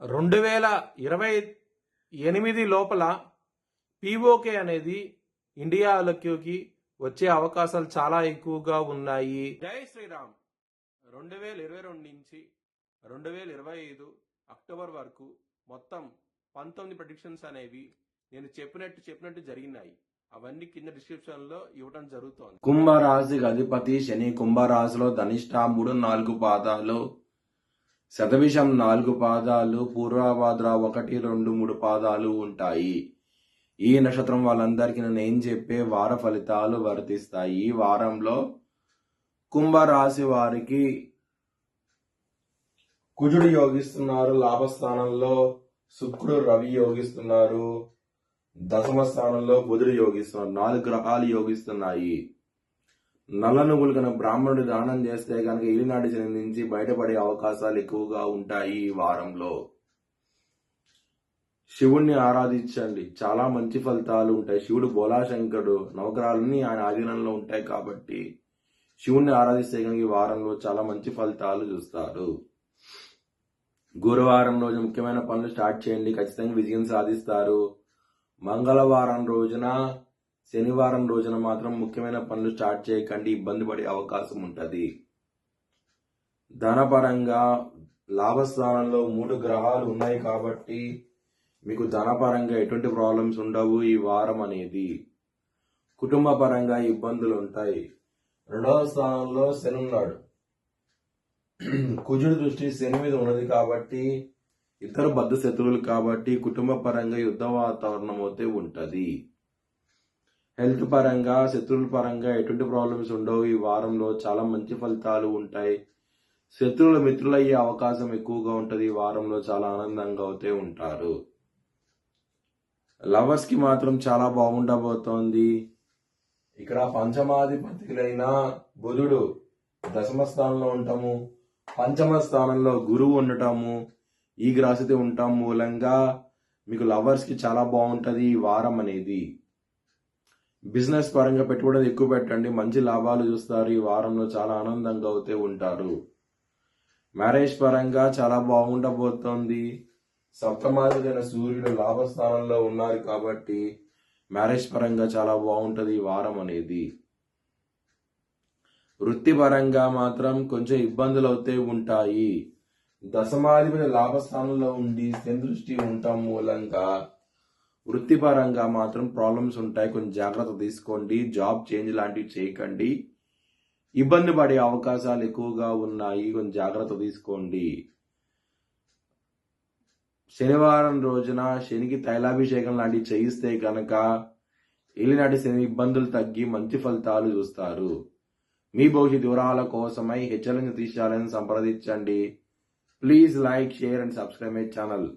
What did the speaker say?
2028 లోపల పీఓకే అనేది ఇండియాలోకి వచ్చే అవకాశాలు చాలా ఎక్కువగా ఉన్నాయి. జై శ్రీరామ్. 2022 నుంచి 2025 అక్టోబర్ వరకు మొత్తం 19 ప్రెడిక్షన్స్ అనేవి నేను చెప్పినట్టు జరిగినాయి. అవన్నీ కింద డిస్క్రిప్షన్ లో ఇవ్వడం జరుగుతోంది. కుంభరాశికి అధిపతి శని. కుంభరాశిలో ధనిష్ట 3-4 పాదాలు, శతభిషం 4 పాదాలు, పూర్వభాద్ర 1, 2, 3 పాదాలు ఉంటాయి. ఈ నక్షత్రం వాళ్ళందరికీ నేను ఏం చెప్పే వార ఫలితాలు వర్తిస్తాయి. ఈ వారంలో కుంభరాశి వారికి కుజుడు యోగిస్తున్నారు లాభస్థానంలో, శుక్రుడు రవి యోగిస్తున్నారు దశమ స్థానంలో, బుధుడు యోగిస్తున్నారు. 4 గ్రహాలు యోగిస్తున్నాయి. నల్ల నువ్వులు కనుక బ్రాహ్మణుడు దానం చేస్తే కనుక ఈనాటి శని నుంచి బయటపడే అవకాశాలు ఎక్కువగా ఉంటాయి. ఈ వారంలో శివుణ్ణి ఆరాధించండి, చాలా మంచి ఫలితాలు ఉంటాయి. శివుడు బోలాశంకరుడు, నవగ్రహాలన్నీ ఆయన ఆధీనంలో ఉంటాయి కాబట్టి శివుణ్ణి ఆరాధిస్తే కనుక ఈ వారంలో చాలా మంచి ఫలితాలు చూస్తారు. గురువారం రోజు ముఖ్యమైన పనులు స్టార్ట్ చేయండి, ఖచ్చితంగా విజయం సాధిస్తారు. మంగళవారం రోజున, శనివారం రోజున మాత్రం ముఖ్యమైన పనులు స్టార్ట్ చేయకండి, ఇబ్బంది పడే అవకాశం ఉంటుంది. ధనపరంగా లాభస్థానంలో 3 గ్రహాలు ఉన్నాయి కాబట్టి మీకు ధనపరంగా ఎటువంటి ప్రాబ్లమ్స్ ఉండవు ఈ వారం అనేది. కుటుంబ పరంగా ఇబ్బందులు ఉంటాయి. 2వ స్థానంలో శని ఉన్నాడు. కుజుడు దృష్టి శని మీద ఉన్నది కాబట్టి ఇద్దరు బద్ధ శత్రువులు కాబట్టి కుటుంబ పరంగా యుద్ధ వాతావరణం అయితే ఉంటది. హెల్త్ పరంగా, శత్రువుల పరంగా ఎటువంటి ప్రాబ్లమ్స్ ఉండవు. ఈ వారంలో చాలా మంచి ఫలితాలు ఉంటాయి. శత్రువుల మిత్రులయ్యే అవకాశం ఎక్కువగా ఉంటది. ఈ వారంలో చాలా ఆనందంగా అయితే ఉంటారు. లవర్స్ కి మాత్రం చాలా బాగుండబోతోంది. ఇక్కడ పంచమాధిపతులైన బుధుడు దశమ స్థానంలో ఉండటము, పంచమ స్థానంలో గురువు ఉండటము, ఈ గ్రాసితే ఉండటం మూలంగా మీకు లవర్స్ కి చాలా బాగుంటది ఈ వారం అనేది. బిజినెస్ పరంగా పెట్టుబడులు ఎక్కువ పెట్టండి, మంచి లాభాలు చూస్తారు. ఈ వారంలో చాలా ఆనందంగా అయితే ఉంటారు. మ్యారేజ్ పరంగా చాలా బాగుండబోతోంది. సప్తమాధిపతి సూర్యుడు లాభస్థానంలో ఉన్నారు కాబట్టి మ్యారేజ్ పరంగా చాలా బాగుంటది ఈ వారం అనేది. వృత్తిపరంగా మాత్రం కొంచెం ఇబ్బందులు అయితే ఉంటాయి. దశమాధిపతి లాభస్థానంలో ఉండి శని దృష్టి ఉండటం మూలంగా వృత్తిపరంగా మాత్రం ప్రాబ్లమ్స్ ఉంటాయి. కొంచెం జాగ్రత్త తీసుకోండి. జాబ్ చేంజ్ లాంటివి చేయకండి, ఇబ్బంది పడే అవకాశాలు ఎక్కువగా ఉన్నాయి. కొంచెం జాగ్రత్త తీసుకోండి. శనివారం రోజున శనికి తైలాభిషేకం లాంటివి చేయిస్తే కనుక ఏలినాటి శని ఇబ్బందులు తగ్గి మంచి ఫలితాలు చూస్తారు. మీ భవిష్యత్ వివరాల కోసమై హెచ్చరిక తీర్చాలని సంప్రదించండి. Please like, share and subscribe my channel.